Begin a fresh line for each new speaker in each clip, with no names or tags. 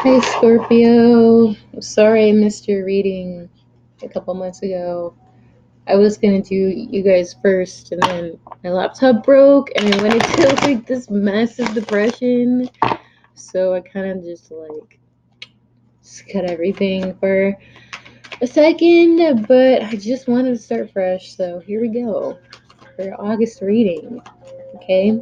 Hi, Scorpio. Sorry I missed your reading a couple months ago. I was gonna do you guys first, and then my laptop broke, and I went into like this massive depression. So I kind of just cut everything for a second, but I just wanted to start fresh. So here we go for August reading. Okay,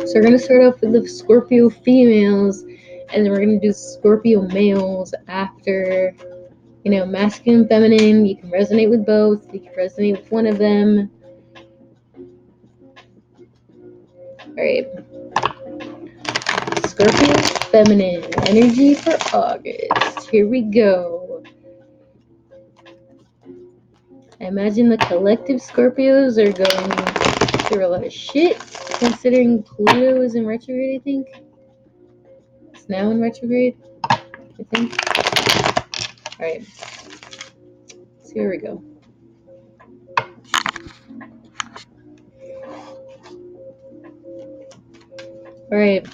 so we're gonna start off with the Scorpio females, and then we're gonna do Scorpio males after. Masculine, feminine, you can resonate with both. You can resonate with one of them. All right. Scorpio, feminine energy for August. Here we go. I imagine the collective Scorpios are going through a lot of shit, considering Pluto is in retrograde, I think. It's now in retrograde, I think. All right. So here we go. All right.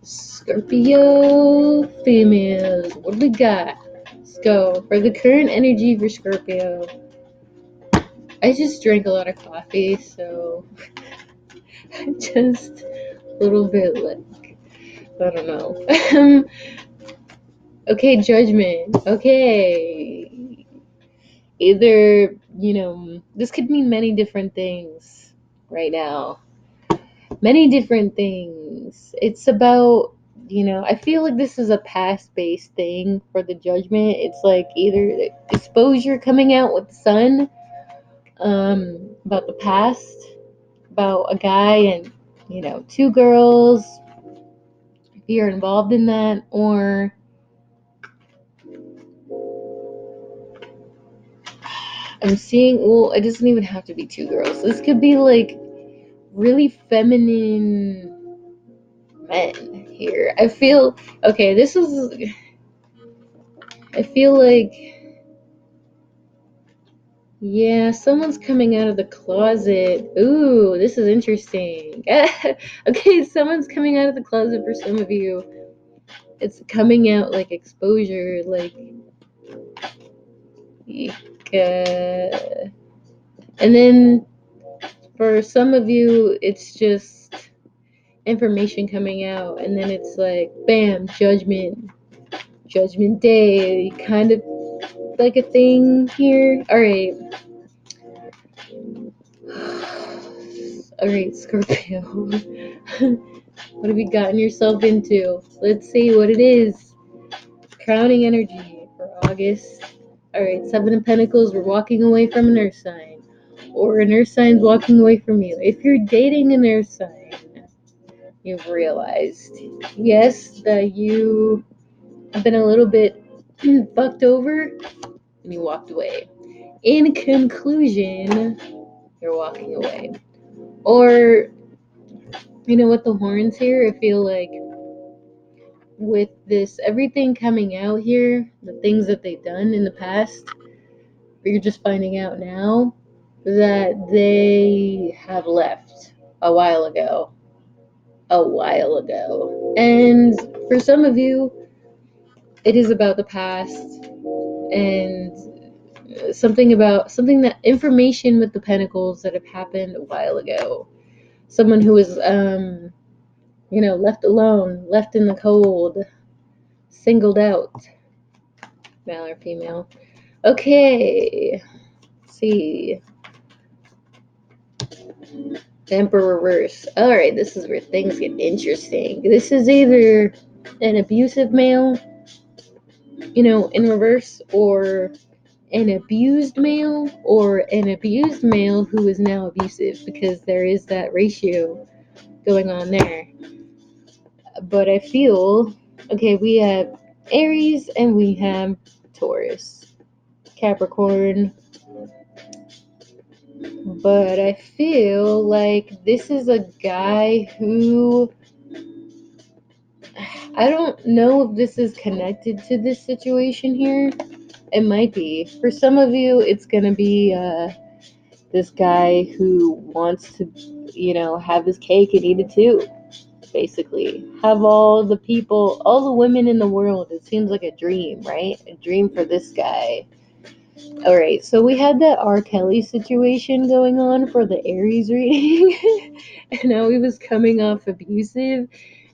Scorpio females. What do we got? Let's go. For the current energy for Scorpio, I just drank a lot of coffee, so just a little bit like, I don't know. Okay, judgment. Okay. Either, this could mean many different things right now. Many different things. It's about, I feel like this is a past based thing for the judgment. It's like either the exposure coming out with the sun, about the past, about a guy and two girls, if you're involved in that, or I'm seeing, well, it doesn't even have to be two girls. This could be like really feminine men here. Okay, I feel like, yeah, someone's coming out of the closet. Ooh, this is interesting. Okay, someone's coming out of the closet for some of you. It's coming out like exposure, like, and then for some of you, it's just information coming out, and then it's like, bam, judgment day, kind of like a thing here. All right. All right, Scorpio. What have you gotten yourself into? Let's see what it is. Crowning energy for August. All right, Seven of Pentacles. We're walking away from an earth sign, or an earth sign's walking away from you. If you're dating an earth sign, you've realized, yes, that you have been a little bit fucked over, and you walked away. In conclusion, you're walking away. Or, with the horns here, I feel like with this, everything coming out here, the things that they've done in the past, you're just finding out now that they have left a while ago. And for some of you, it is about the past and something that information with the pentacles that have happened a while ago. Someone who was left alone, left in the cold, singled out, male or female. Okay, let's see. Emperor reverse. All right, this is where things get interesting. This is either an abusive male, in reverse, or an abused male, or an abused male who is now abusive, because there is that ratio going on there. But I feel, okay, we have Aries and we have Taurus, Capricorn. But I feel like this is a guy who, I don't know if this is connected to this situation here. It might be. For some of you, it's going to be this guy who wants to, have his cake and eat it too. basically. Have all the people, all the women in the world. It seems like a dream, right? A dream for this guy. All right, so we had that R. Kelly situation going on for the Aries reading, and now he was coming off abusive.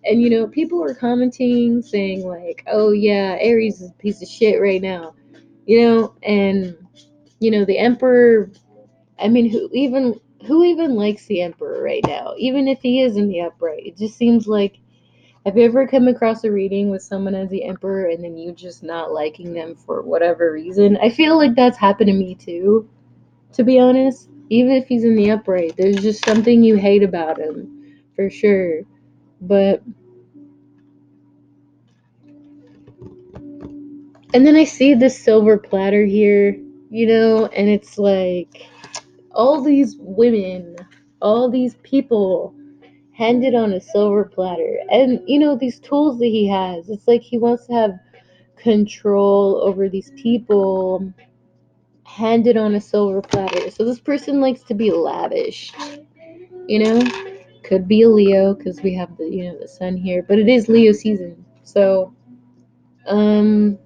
And people were commenting saying, like, oh, yeah, Aries is a piece of shit right now, and, the Emperor. I mean, who even likes the Emperor right now, even if he is in the upright? It just seems like, have you ever come across a reading with someone as the Emperor and then you just not liking them for whatever reason? I feel like that's happened to me too, to be honest. Even if he's in the upright, there's just something you hate about him, for sure. But, and then I see this silver platter here, and it's like all these women, all these people handed on a silver platter. And, these tools that he has, it's like he wants to have control over these people handed on a silver platter. So this person likes to be lavish, you know? Could be a Leo because we have the sun here, but it is Leo season. So, um,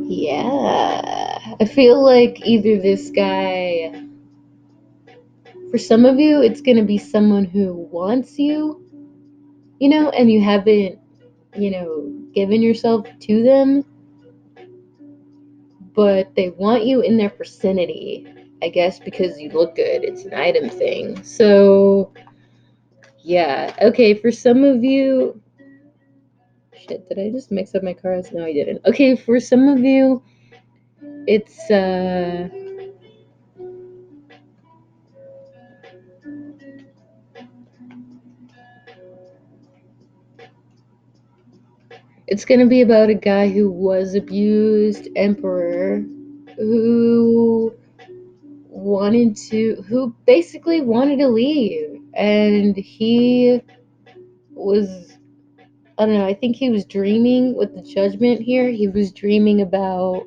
yeah. I feel like either this guy, for some of you, it's going to be someone who wants you, and you haven't, given yourself to them, but they want you in their vicinity, I guess, because you look good. It's an item thing. So, yeah. Okay, for some of you, shit, did I just mix up my cards? No, I didn't. Okay, for some of you, it's it's going to be about a guy who was abused, emperor, who who basically wanted to leave, and he was, I don't know, I think he was dreaming with the judgment here. He was dreaming about,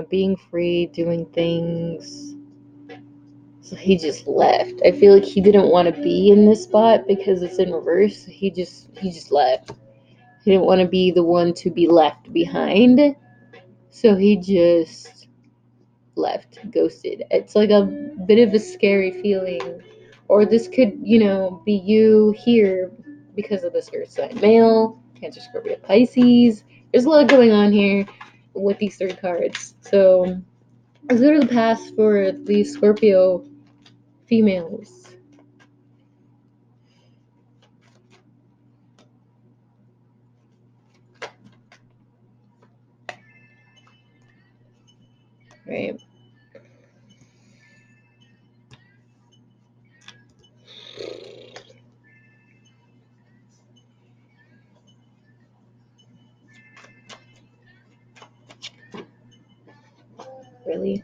being free, doing things. So he just left. I feel like he didn't want to be in this spot because it's in reverse. He just left. He didn't want to be the one to be left behind. So he just left, ghosted. It's like a bit of a scary feeling. Or this could, be you here because of this earth sign male, Cancer, Scorpio, Pisces. There's a lot going on here with these three cards. So let's go to the past for the Scorpio females. Right. Really?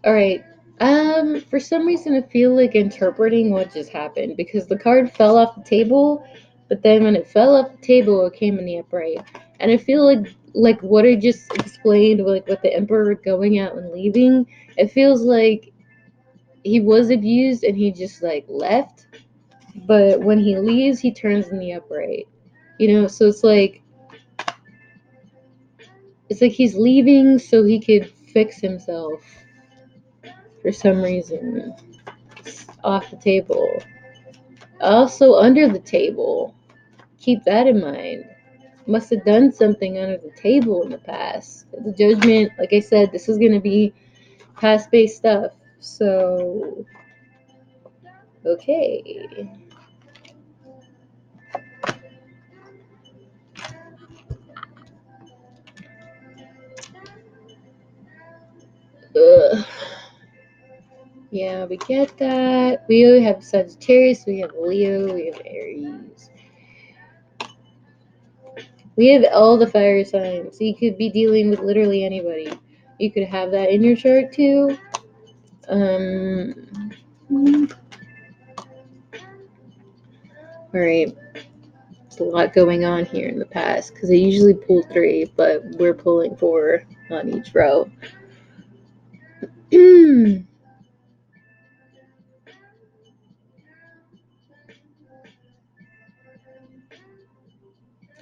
Alright. For some reason I feel like interpreting what just happened because the card fell off the table, but then when it fell off the table it came in the upright. And I feel like what I just explained, like with the Emperor going out and leaving, it feels like he was abused and he just like left. But when he leaves he turns in the upright. So it's like he's leaving so he could fix himself for some reason. Off the table. Also under the table. Keep that in mind. Must have done something under the table in the past. The judgment, like I said, this is going to be past based stuff. So, okay. Ugh. Yeah, we get that. We have Sagittarius, we have Leo, we have Aries. We have all the fire signs. So you could be dealing with literally anybody. You could have that in your chart too. All right. There's a lot going on here in the past because I usually pull 3, but we're pulling 4 on each row.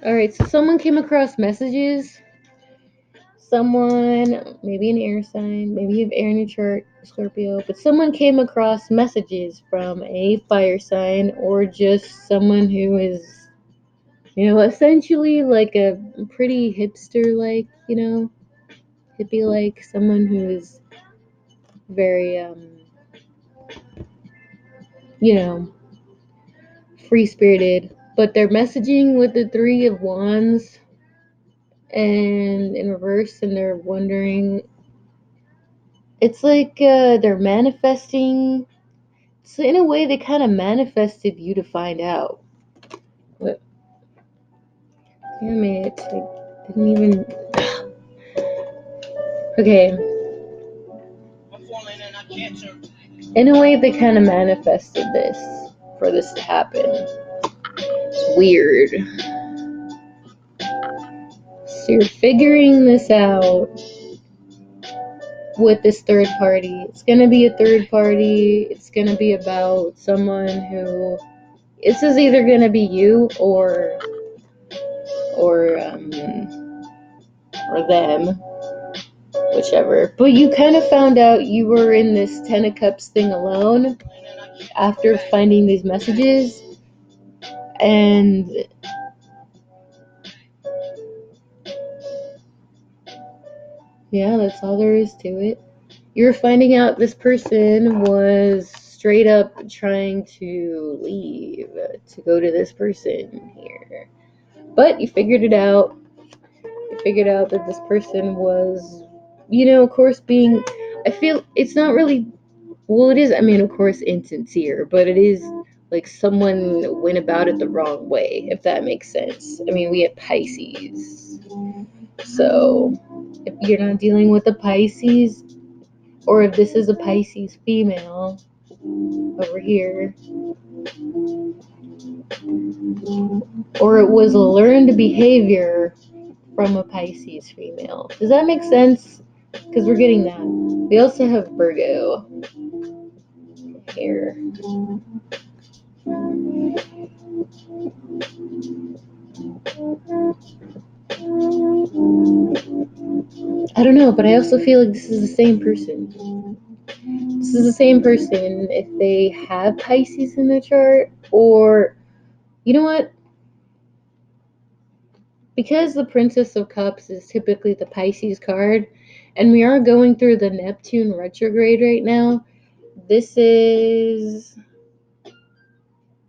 Alright, so someone came across messages. Someone, maybe an air sign, maybe you have air in your chart, Scorpio, but someone came across messages from a fire sign or just someone who is, essentially like a pretty hipster-like, hippie-like, someone who is very, free-spirited. But they're messaging with the 3 of Wands and in reverse, and they're wondering, it's like they're manifesting. So in a way, they kind of manifested you to find out. What? Damn it! I didn't even. Okay. In a way, they kind of manifested this for this to happen. It's weird. So you're figuring this out with this third party. It's gonna be a third party. It's gonna be about someone who. This is either gonna be you or them, whichever. But you kind of found out you were in this 10 of Cups thing alone after finding these messages, and yeah, that's all there is to it. You're finding out this person was straight up trying to leave to go to this person here, but you figured it out. You figured out that this person was, of course, being. I feel it's not really. Well, it is, of course, insincere, but it is like someone went about it the wrong way, if that makes sense. We have Pisces. So, if you're not dealing with a Pisces, or if this is a Pisces female over here, or it was a learned behavior from a Pisces female. Does that make sense? Because we're getting that. We also have Virgo here. I don't know, but I also feel like this is the same person. This is the same person if they have Pisces in their chart, or, you know what? Because the Princess of Cups is typically the Pisces card, and we are going through the Neptune retrograde right now, this is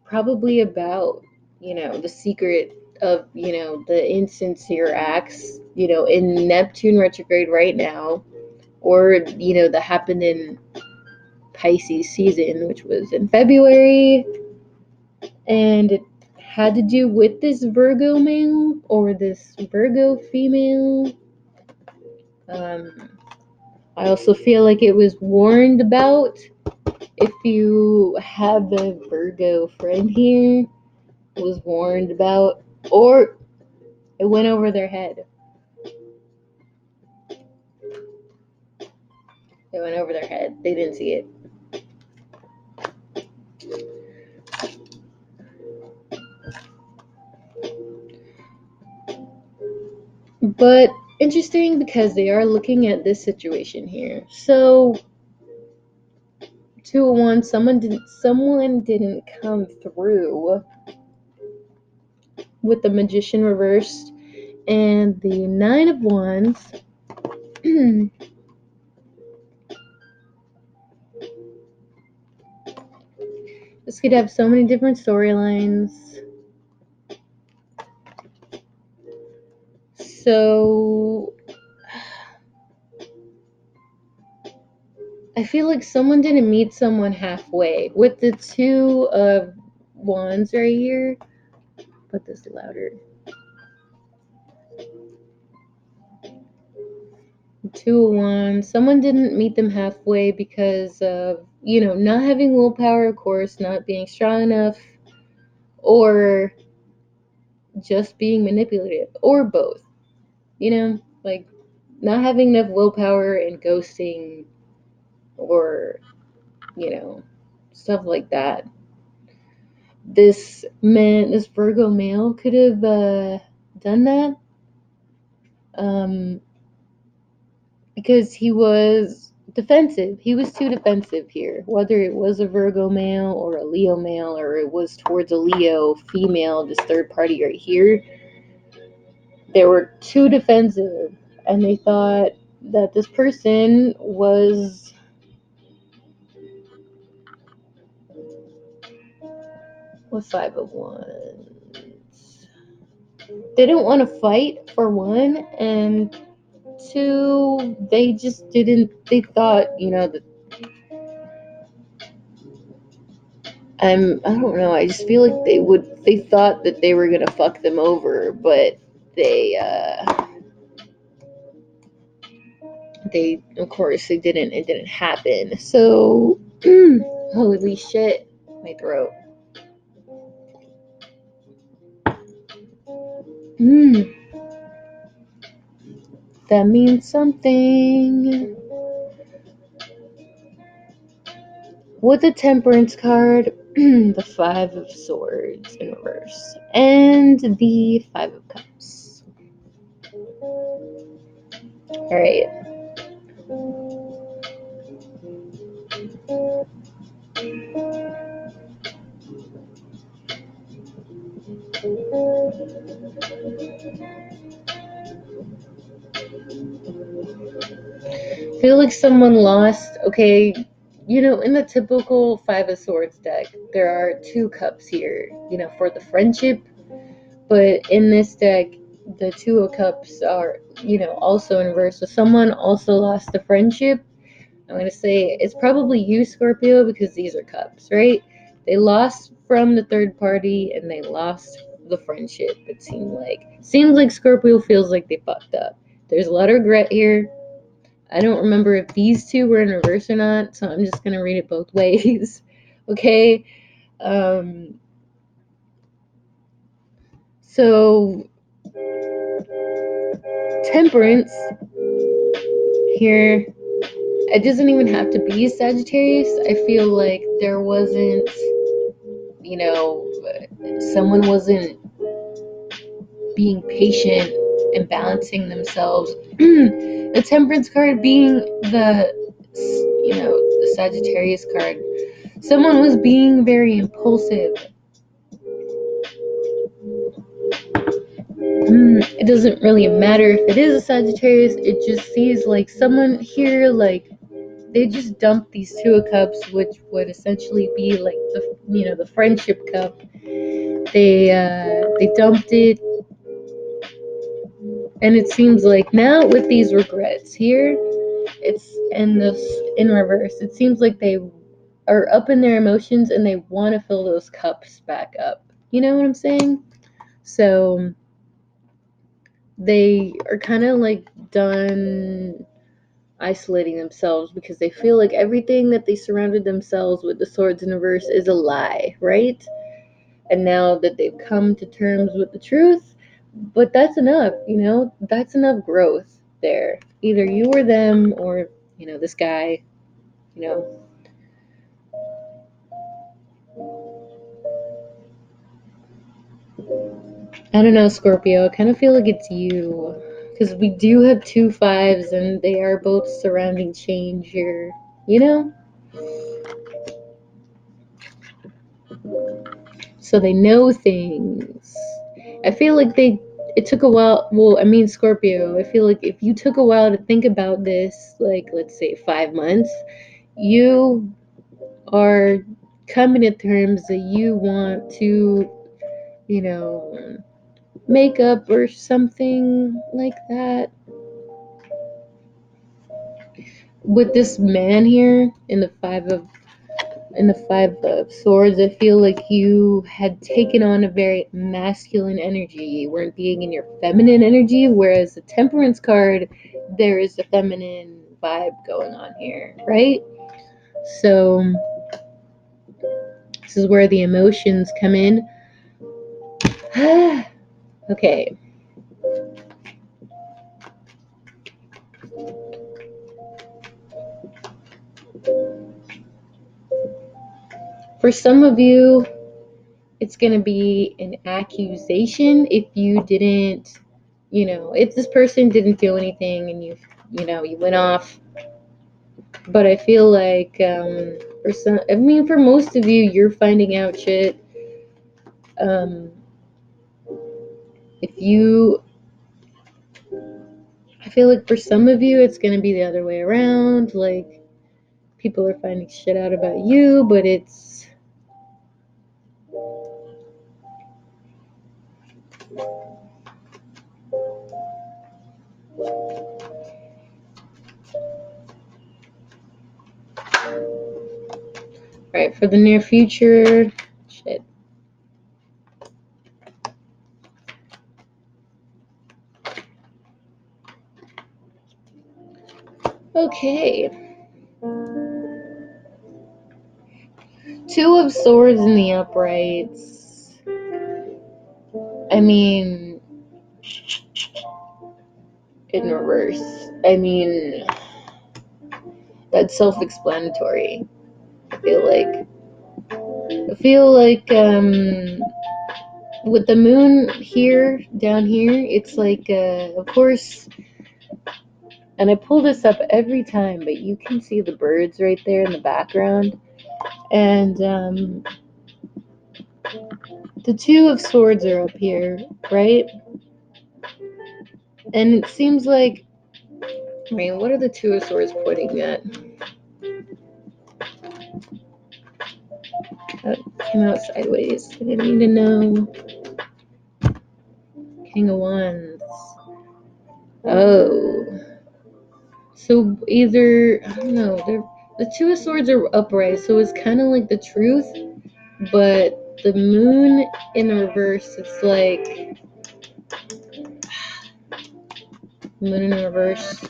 probably about, the secret of, the insincere acts, in Neptune retrograde right now, or, that happened in Pisces season, which was in February, and it had to do with this Virgo male or this Virgo female. I also feel like it was warned about. If you have a Virgo friend here, it was warned about, or it went over their head. It went over their head. They didn't see it. But interesting because they are looking at this situation here. So 201, someone didn't come through with the Magician reversed and the 9 of Wands. This could have so many different storylines. So I feel like someone didn't meet someone halfway. With the 2 of Wands right here, put this louder. 2 of Wands, someone didn't meet them halfway because of, not having willpower, of course, not being strong enough, or just being manipulative, or both, like not having enough willpower and ghosting, or stuff like that. This Virgo male could have done that, um, because he was defensive. He was too defensive here. Whether it was a Virgo male or a Leo male, or it was towards a Leo female, this third party right here, they were too defensive, and they thought that this person was Five of Wands. They didn't want to fight, for one, and two, they just didn't. They thought, that I don't know. I just feel like They thought that they were gonna fuck them over, but they, of course, they didn't. It didn't happen. So, holy shit, my throat. Hmm. That means something. With the Temperance card, the Five of Swords in reverse, and the Five of Cups. Alright. I feel like someone lost. Okay, in the typical Five of Swords deck, there are two cups here, for the friendship. But in this deck, the Two of Cups are, also in reverse. So someone also lost the friendship. I'm going to say it's probably you, Scorpio, because these are cups, right? They lost from the third party and they lost the friendship, it seemed like. Seems like Scorpio feels like they fucked up. There's a lot of regret here. I don't remember if these two were in reverse or not, so I'm just going to read it both ways. Okay? So, Temperance here, it doesn't even have to be Sagittarius. I feel like there wasn't, someone wasn't being patient and balancing themselves. The Temperance card being the Sagittarius card. Someone was being very impulsive. It doesn't really matter if it is a Sagittarius. It just seems like someone here, like, they just dumped these Two of Cups, which would essentially be like the friendship cup. They dumped it, and it seems like now with these regrets here, it's in reverse. It seems like they are up in their emotions and they want to fill those cups back up. You know what I'm saying? So they are kind of like done isolating themselves because they feel like everything that they surrounded themselves with, the Swords in reverse, is a lie, right? And now that they've come to terms with the truth, but that's enough, that's enough growth there. Either you or them, or this guy, you know I don't know, Scorpio. I kind of feel like it's you. Because we do have two fives and they are both surrounding change here. You know? So they know things. I feel like it took a while. Well, I mean, Scorpio, I feel like if you took a while to think about this, like, let's say 5 months, you are coming to terms that you want to, you know, make up or something like that. With this man here in the Five of Swords, I feel like you had taken on a very masculine energy. You weren't being in your feminine energy, whereas the Temperance card, there is a feminine vibe going on here, right? So this is where the emotions come in. Okay. For some of you, it's going to be an accusation if you didn't, if this person didn't do anything and you went off. But I feel like for most of you, you're finding out shit. If you, I feel like for some of you, it's going to be the other way around. Like, people are finding shit out about you, but it's, right, for the near future, shit. Okay. Two of Swords in the uprights. I mean, in reverse. I mean, that's self-explanatory. I feel like with the moon down here, it's like, of course, and I pull this up every time, but you can see the birds right there in the background. And the Two of Swords are up here, right? And it seems like, I mean, what are the Two of Swords pointing at? That came out sideways. I didn't need to know. King of Wands. Oh. So either, I don't know, the Two of Swords are upright, so it's kind of like the truth, but the moon in reverse, it's like, moon in reverse.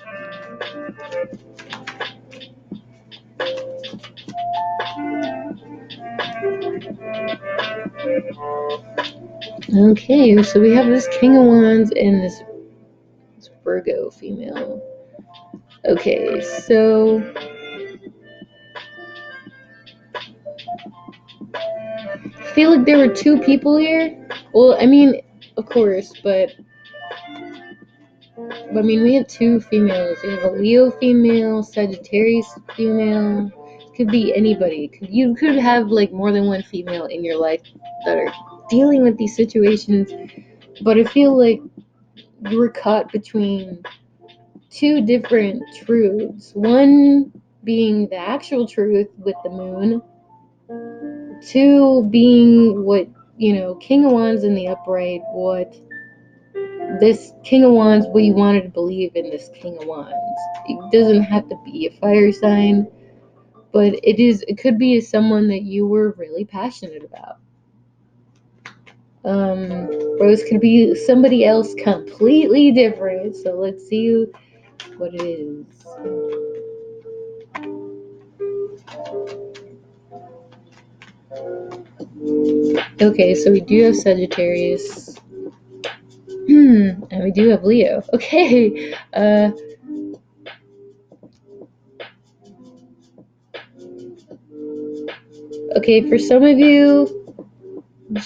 Okay, so we have this King of Wands and this Virgo female. Okay, so I feel like there were two people here. Well, I mean, of course, but I mean, we have two females. We have a Leo female, Sagittarius female. Could be anybody. You could have like more than one female in your life that are dealing with these situations. But I feel like you were caught between two different truths. One being the actual truth with the moon. Two being what, King of Wands in the upright, what this King of Wands, what you wanted to believe in this King of Wands. It doesn't have to be a fire sign, but it could be someone that you were really passionate about. Or this could be somebody else completely different. So let's see what it is. Okay, so we do have Sagittarius. And we do have Leo. Okay. Okay, for some of you,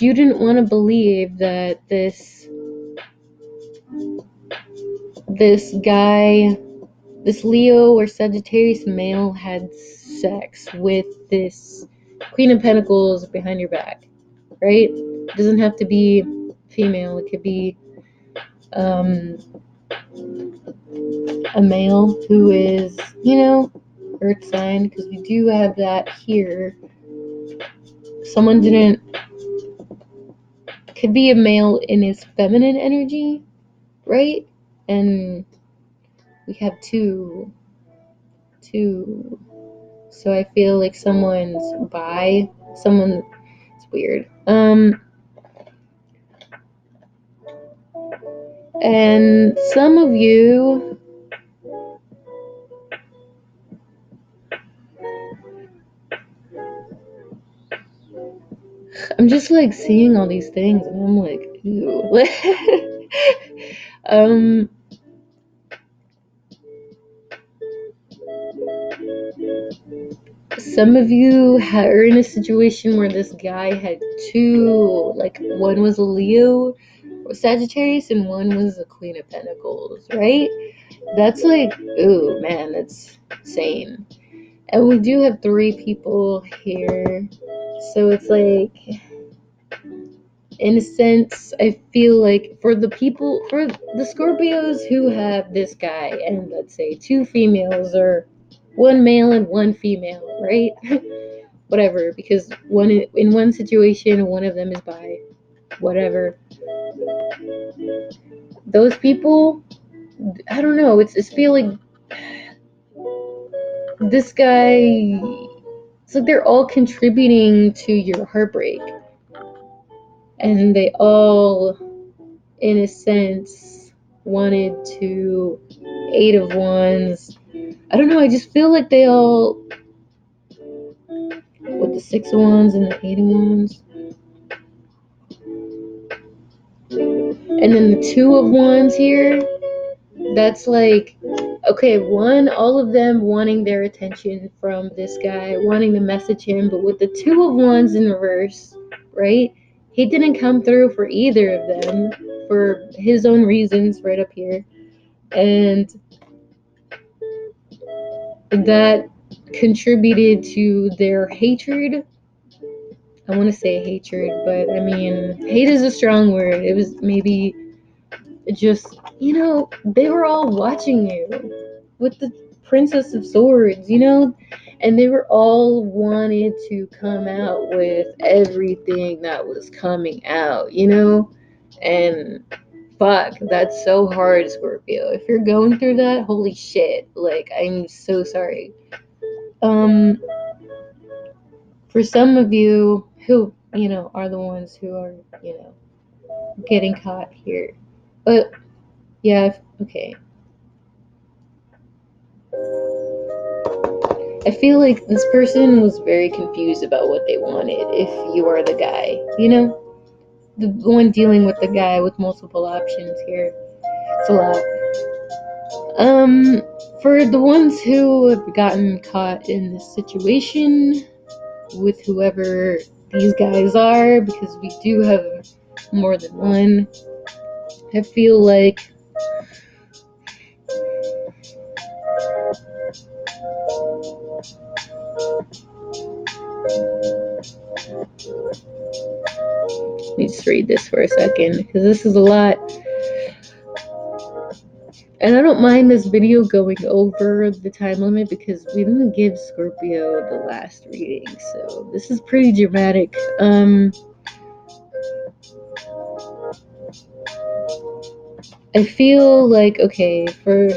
you didn't want to believe that this guy, this Leo or Sagittarius male had sex with this Queen of Pentacles behind your back, right? It doesn't have to be female. It could be a male who is, earth sign, because we do have that here. Someone didn't, could be a male in his feminine energy, right? And we have two. So I feel like someone's bi, someone, it's weird. And some of you, I'm just like seeing all these things and I'm like, Ooh. um some of you are in a situation where this guy had two, like one was a Leo or Sagittarius and one was a Queen of Pentacles, right? That's like, ooh man, that's insane. And we do have 3 people here, so it's like, in a sense, I feel like for the Scorpios who have this guy and let's say 2 females or 1 male and 1 female, right? Whatever, because in one situation, one of them is bi, whatever. Those people, I don't know. It's feeling this guy. It's like they're all contributing to your heartbreak, and they all, in a sense, wanted to 8 of Wands. I don't know. I just feel like they all, with the 6 of Wands and the 8 of Wands, and then the 2 of Wands here. That's like, okay, one, all of them wanting their attention from this guy, wanting to message him, but with the 2 of Wands in reverse, right? He didn't come through for either of them for his own reasons, right up here. And that contributed to their hatred. I want to say hatred, but I mean, hate is a strong word. It was maybe just, they were all watching you with the Princess of Swords, and they were all wanted to come out with everything that was coming out, and fuck, that's so hard, Scorpio. If you're going through that, holy shit, like, I'm so sorry. For some of you who, are the ones who are, getting caught here. But yeah, okay. I feel like this person was very confused about what they wanted if you are the guy, The one dealing with the guy with multiple options here. It's a lot. For the ones who have gotten caught in this situation with whoever these guys are, because we do have more than one, I feel like let me just read this for a second, because this is a lot. And I don't mind this video going over the time limit because we didn't give Scorpio the last reading, so this is pretty dramatic. I feel like, okay, for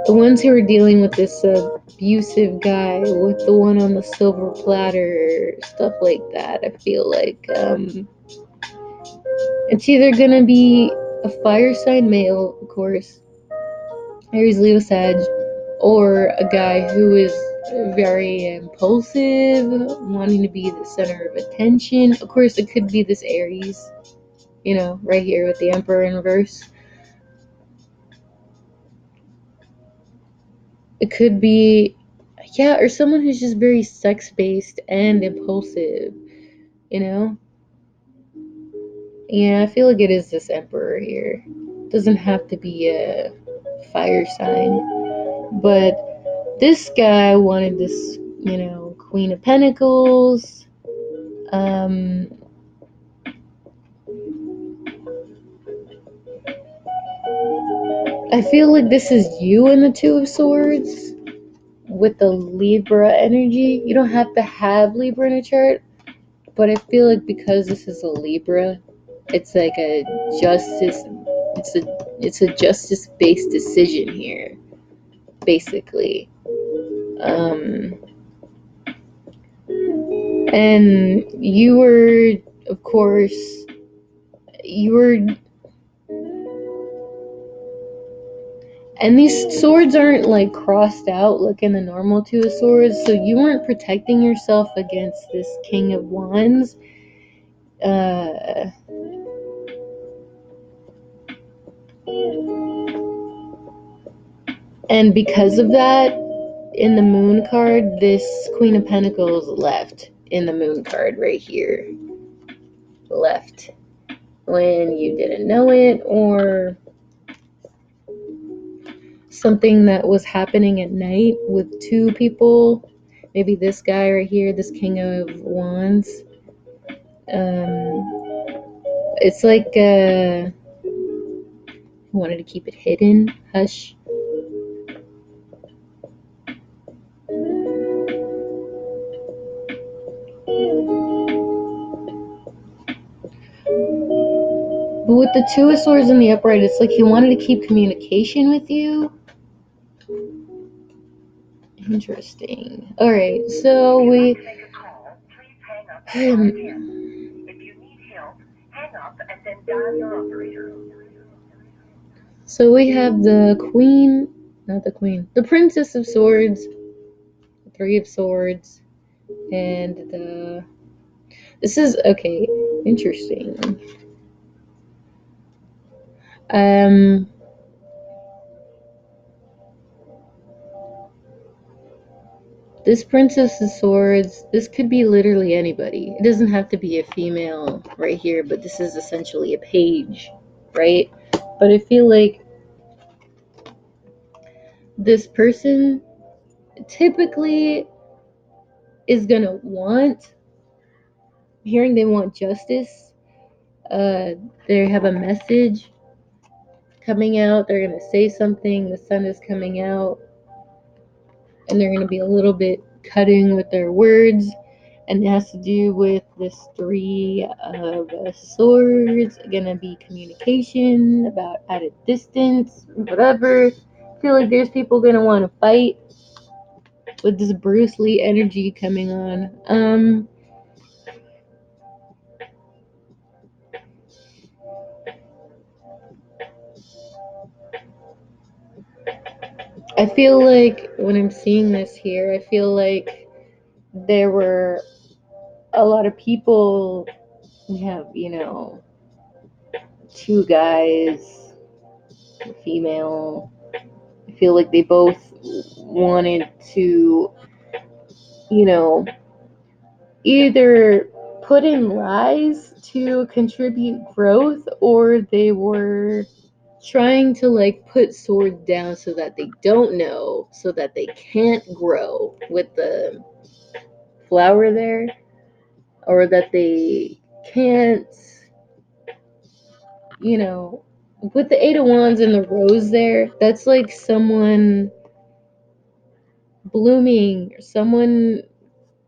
the ones who are dealing with this abusive guy with the one on the silver platter, stuff like that, I feel like it's either gonna be a fire sign male, of course, Aries, Leo, Sag, or a guy who is very impulsive, wanting to be the center of attention. Of course, it could be this Aries, right here with the Emperor in reverse. It could be, yeah, or someone who's just very sex-based and impulsive, Yeah, I feel like it is this Emperor here. It doesn't have to be a fire sign, but this guy wanted this, Queen of Pentacles. I feel like this is you in the 2 of Swords with the Libra energy. You don't have to have Libra in a chart, but I feel like because this is a Libra, it's like a justice. It's a justice-based decision here, basically. And you were, of course, you were. And these swords aren't like crossed out like in the normal 2 of Swords, so you weren't protecting yourself against this King of Wands. And because of that, in the moon card, this Queen of Pentacles left in the moon card right here. Left when you didn't know it, or something that was happening at night with two people. Maybe this guy right here, this King of Wands. It's like wanted to keep it hidden, hush. But with the Two of Swords in the upright, it's like he wanted to keep communication with you. Interesting. All right, so we.
If you need help, hang up and then dial your operator.
So we have the Queen, not the Queen, the Princess of Swords, Three of Swords, and the. This is okay. Interesting. This Princess of Swords, this could be literally anybody. It doesn't have to be a female right here, but this is essentially a page, right? But I feel like this person typically is gonna want, hearing they want justice. They have a message coming out. They're gonna say something. The sun is coming out, and they're gonna be a little bit cutting with their words. And it has to do with this Three of Swords. Gonna be communication about at a distance, whatever. I feel like there's people gonna want to fight with this Bruce Lee energy coming on. I feel like when I'm seeing this here, I feel like there were a lot of people. We have, two guys, a female. I feel like they both wanted to, either put in lies to contribute growth, or they were trying to like put swords down so that they don't know, so that they can't grow with the flower there, or that they can't, with the Eight of Wands and the rose there, that's like someone blooming, or someone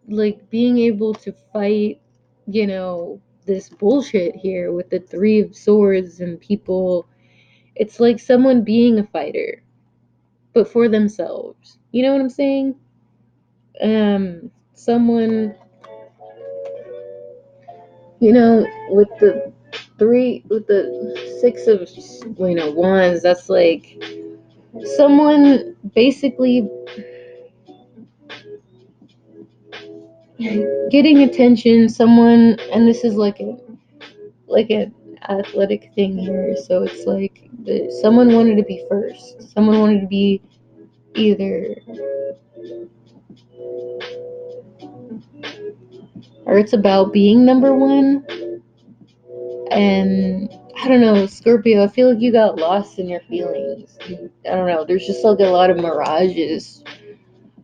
like being able to fight, this bullshit here with the Three of Swords and people. It's like someone being a fighter, but for themselves. You know what I'm saying? Someone, with the Six of, Wands, that's like someone basically getting attention, someone, and this is like an athletic thing here, so it's like someone wanted to be first, someone wanted to be either, or it's about being number one. And I don't know, Scorpio, I feel like you got lost in your feelings. I don't know, there's just like a lot of mirages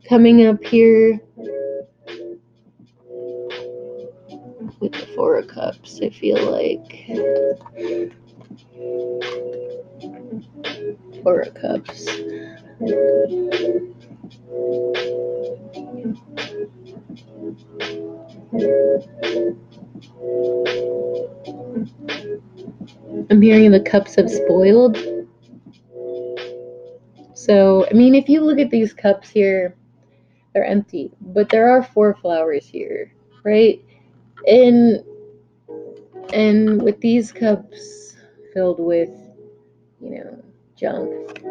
coming up here with the Four of Cups. I feel like Four of Cups. I'm hearing the cups have spoiled. So, I mean, if you look at these cups here, they're empty, but there are four flowers here, right? And with these cups filled with, junk,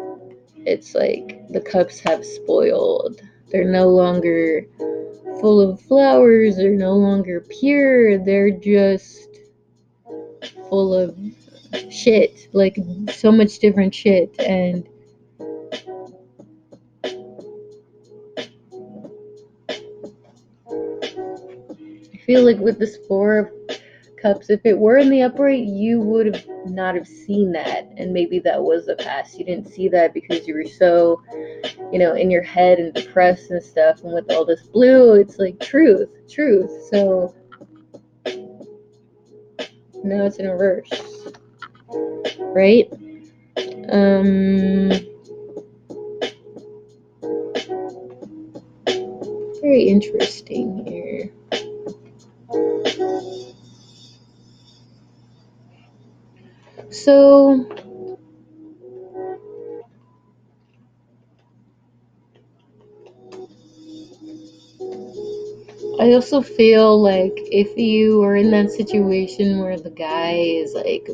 it's like the cups have spoiled. They're no longer full of flowers. They're no longer pure. They're just full of shit, like so much different shit. And I feel like with this Four of Cups, if it were in the upright, you would have not have seen that, and maybe that was the past. You didn't see that because you were so, in your head and depressed and stuff. And with all this blue, it's like truth. So now it's in reverse, right? Very interesting here. So I also feel like if you are in that situation where the guy is like,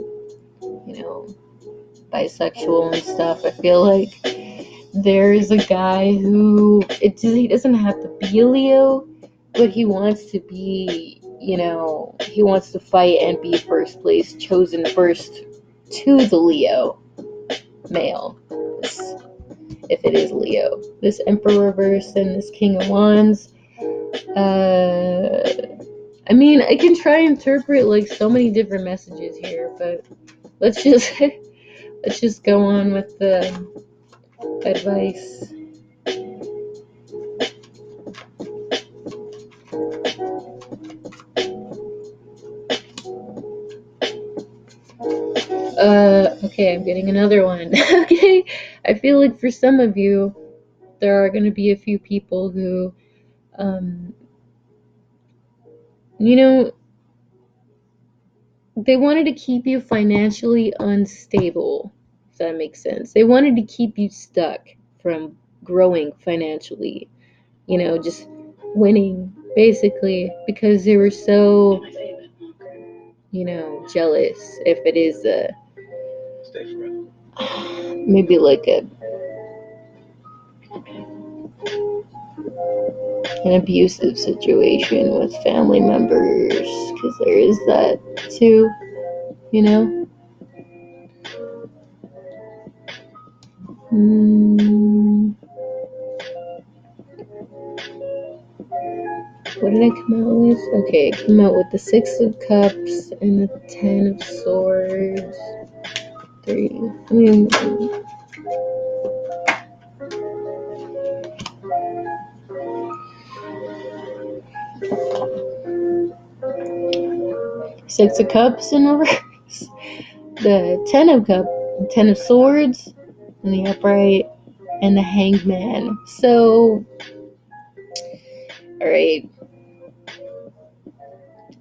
bisexual and stuff, I feel like there is a guy who he doesn't have to be a Leo, but he wants to be, he wants to fight and be first place, chosen first to the Leo male. If it is Leo, this Emperor reverse and this King of Wands. I mean, I can try and interpret like so many different messages here, but let's just go on with the advice. Okay, I'm getting another one. Okay, I feel like for some of you, there are going to be a few people who, they wanted to keep you financially unstable, if that makes sense. They wanted to keep you stuck from growing financially, just winning, basically, because they were so, jealous. If it is maybe like an abusive situation with family members, because there is that too, What did I come out with? Okay, I came out with the Six of Cups and the Ten of Swords. Six of Cups in reverse. The Ten of Swords in the upright, and the Hanged Man. So, alright.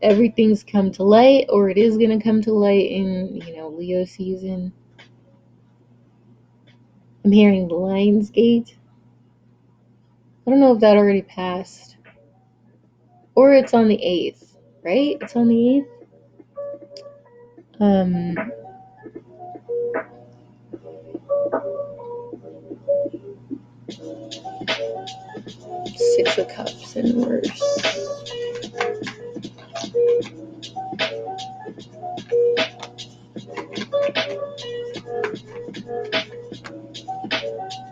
Everything's come to light, or it is going to come to light in, Leo season. I'm hearing Lionsgate. I don't know if that already passed. Or it's on the 8th, right? It's on the 8th. Six of Cups in reverse.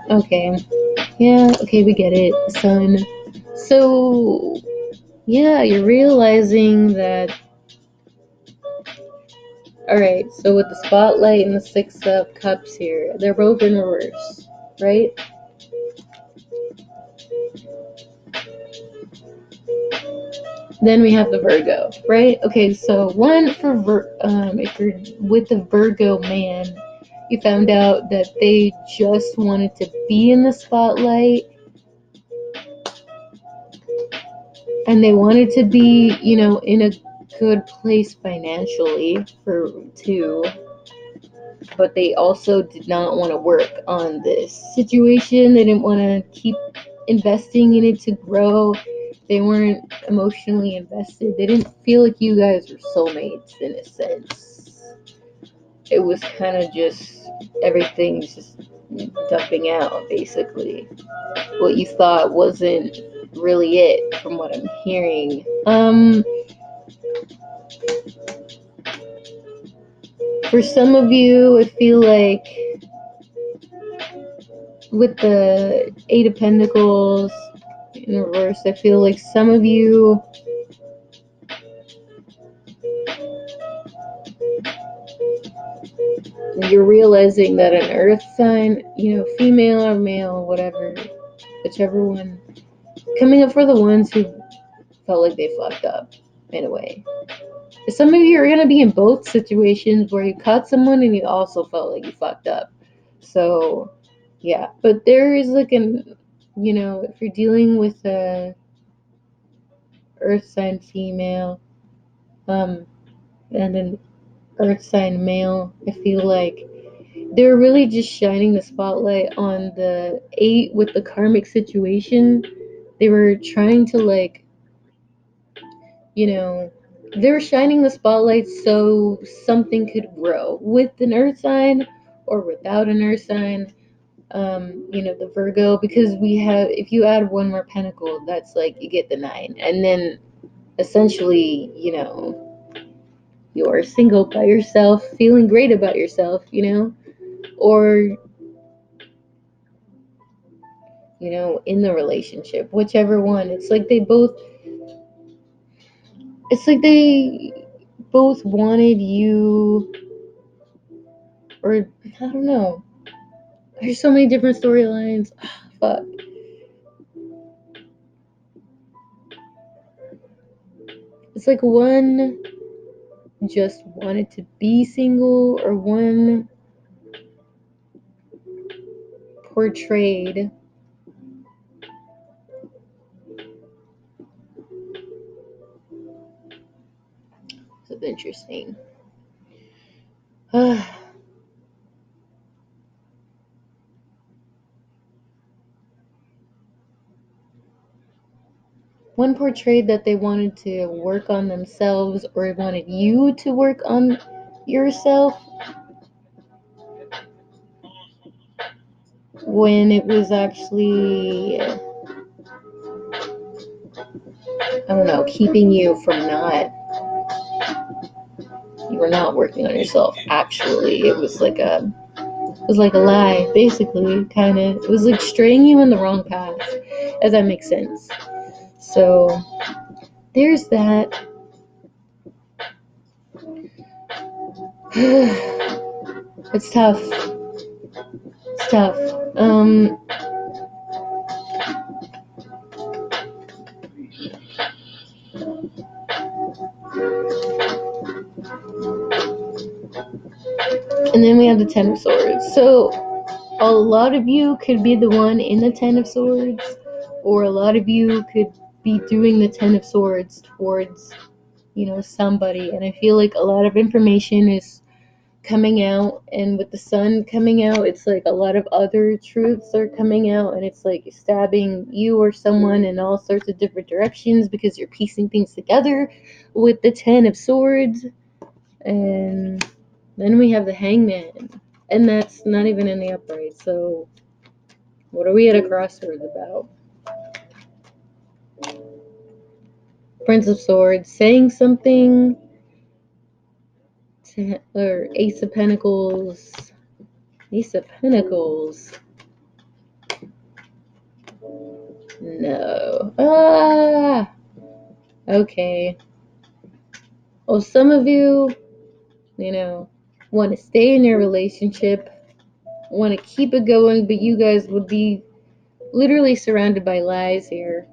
Okay. Yeah, okay, we get it, Sun. So, yeah, you're realizing that. Alright, so with the Spotlight and the Six of Cups here, they're both in reverse, right? Then we have the Virgo, right? Okay, so one for if you're with the Virgo man, you found out that they just wanted to be in the spotlight, and they wanted to be, in a good place financially for two, but they also did not want to work on this situation. They didn't want to keep investing in it to grow. They weren't emotionally invested. They didn't feel like you guys were soulmates in a sense. It was kind of just everything's just dumping out, basically. What you thought wasn't really it, from what I'm hearing. For some of you, I feel like with the Eight of Pentacles in reverse, I feel like some of you you're realizing that an earth sign, female or male, whatever, whichever one, coming up for the ones who felt like they fucked up in a way. Some of you are going to be in both situations where you caught someone and you also felt like you fucked up. So, yeah. But there is like if you're dealing with a earth sign female, and an earth sign male, I feel like they're really just shining the spotlight on the 8 with the karmic situation. They were trying to they were shining the spotlight so something could grow with an earth sign or without an earth sign. The Virgo, because we have, if you add one more pentacle, that's like you get the 9, and then essentially, you're single by yourself, feeling great about yourself, or in the relationship, whichever one. It's like they both wanted you, or I don't know. There's so many different storylines. Fuck. It's like one just wanted to be single, or one portrayed so interesting. One portrayed that they wanted to work on themselves, or wanted you to work on yourself, when it was actually, I don't know, keeping you from you were not working on yourself. Actually, it was like a lie, basically, kind of. It was like straying you in the wrong path, if that makes sense. So there's that. It's tough. It's tough. And then we have the Ten of Swords. So a lot of you could be the one in the Ten of Swords, or a lot of you could be doing the Ten of Swords towards, somebody. And I feel like a lot of information is coming out, and with the sun coming out, it's like a lot of other truths are coming out, and it's like stabbing you or someone in all sorts of different directions because you're piecing things together with the Ten of Swords. And then we have the Hangman, and that's not even in the upright. So what are we at a crossroads about? Prince of Swords saying something, or Ace of Pentacles. Ace of Pentacles. No. Okay. Well, some of you, want to stay in your relationship, want to keep it going, but you guys would be literally surrounded by lies here.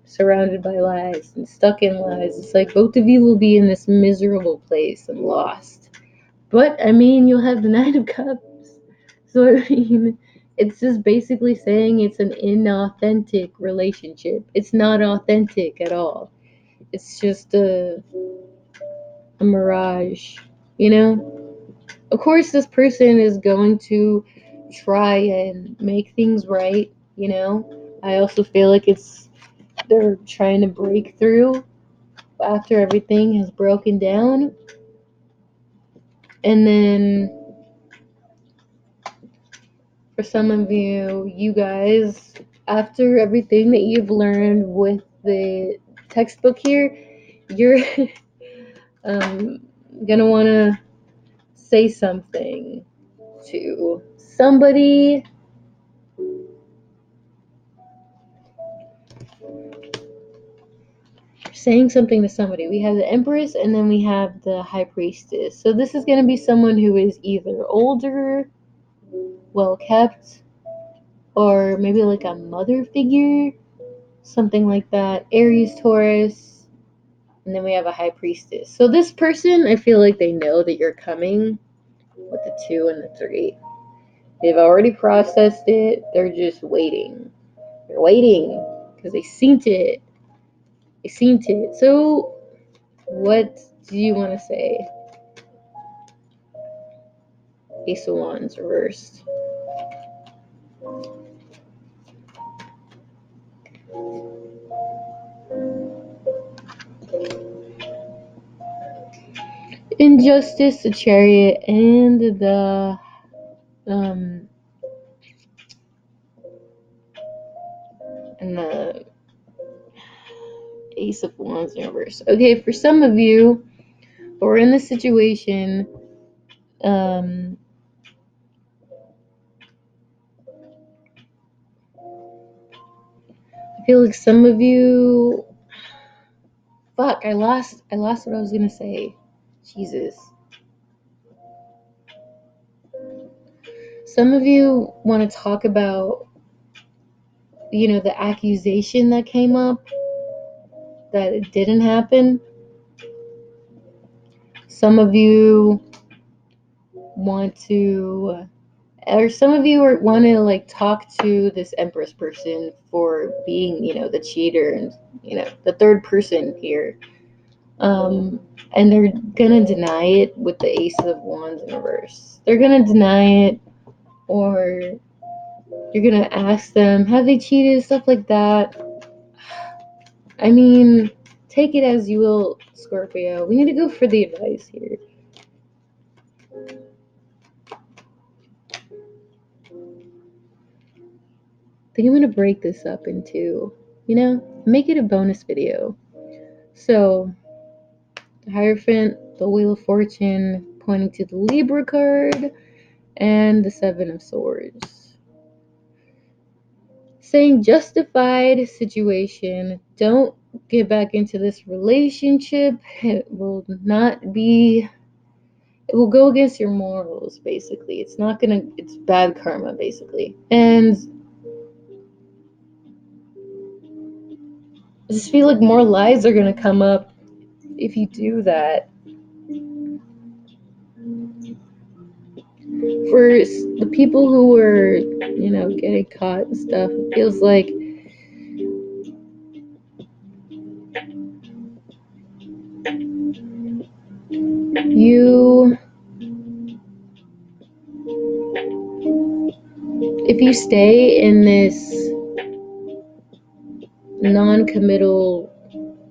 Surrounded by lies and stuck in lies. It's like both of you will be in this miserable place and lost. But, you'll have the Nine of Cups. So, it's just basically saying it's an inauthentic relationship. It's not authentic at all. It's just a mirage, Of course, this person is going to try and make things right, I also feel like they're trying to break through after everything has broken down. And then for some of you guys, after everything that you've learned with the textbook here, you're gonna want to say something to somebody. Saying something to somebody. We have the Empress and then we have the High Priestess. So this is going to be someone who is either older, well kept, or maybe like a mother figure, something like that. Aries, Taurus, and then we have a High Priestess. So this person, I feel like they know that you're coming with the 2 and the 3. They've already processed it. They're just waiting. They're waiting because they seen it. They seen it. So what do you want to say? Ace of Wands reversed. Injustice, the Chariot, and the and the Ace of Wands in reverse. Okay, for some of you who are in this situation, I feel like some of you. Fuck! I lost what I was gonna say. Jesus. Some of you want to talk about, the accusation that came up that it didn't happen. Some of you want to, or some of you want to like talk to this Empress person for being, the cheater and, the third person here. And they're gonna deny it with the Ace of Wands in reverse. They're gonna deny it, or you're gonna ask them, have they cheated, stuff like that. I mean, take it as you will, Scorpio. We need to go for the advice here. I think I'm gonna break this up into, make it a bonus video. So, the Hierophant, the Wheel of Fortune, pointing to the Libra card, and the Seven of Swords. Saying justified situation, don't get back into this relationship. It will go against your morals, basically. It's bad karma, basically. And I just feel like more lies are gonna come up if you do that. For the people who are, getting caught and stuff, it feels like if you stay in this non-committal,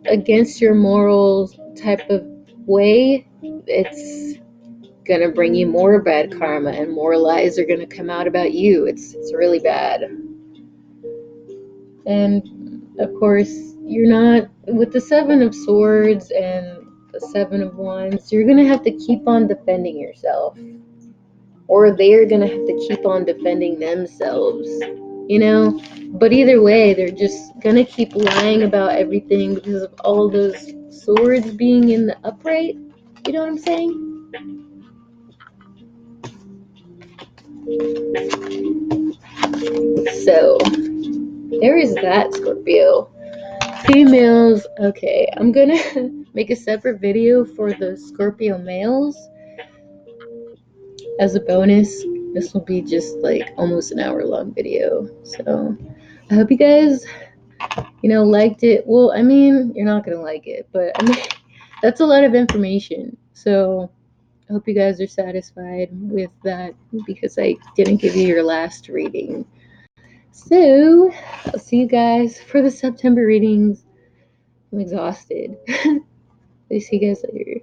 against your morals type of way, it's gonna bring you more bad karma and more lies are gonna come out about you. It's really bad. And of course, you're not with the Seven of Swords and the Seven of Wands, you're gonna have to keep on defending yourself, or they're gonna have to keep on defending themselves, but either way, they're just gonna keep lying about everything because of all those swords being in the upright. You know what I'm saying? So there is that, Scorpio. Females, okay, I'm gonna make a separate video for the Scorpio males as a bonus. This will be just like almost an hour long video. So I hope you guys, liked it. Well, I mean, you're not gonna like it, but I mean, that's a lot of information. So I hope you guys are satisfied with that because I didn't give you your last reading. So I'll see you guys for the September readings. I'm exhausted. I'll see you guys later.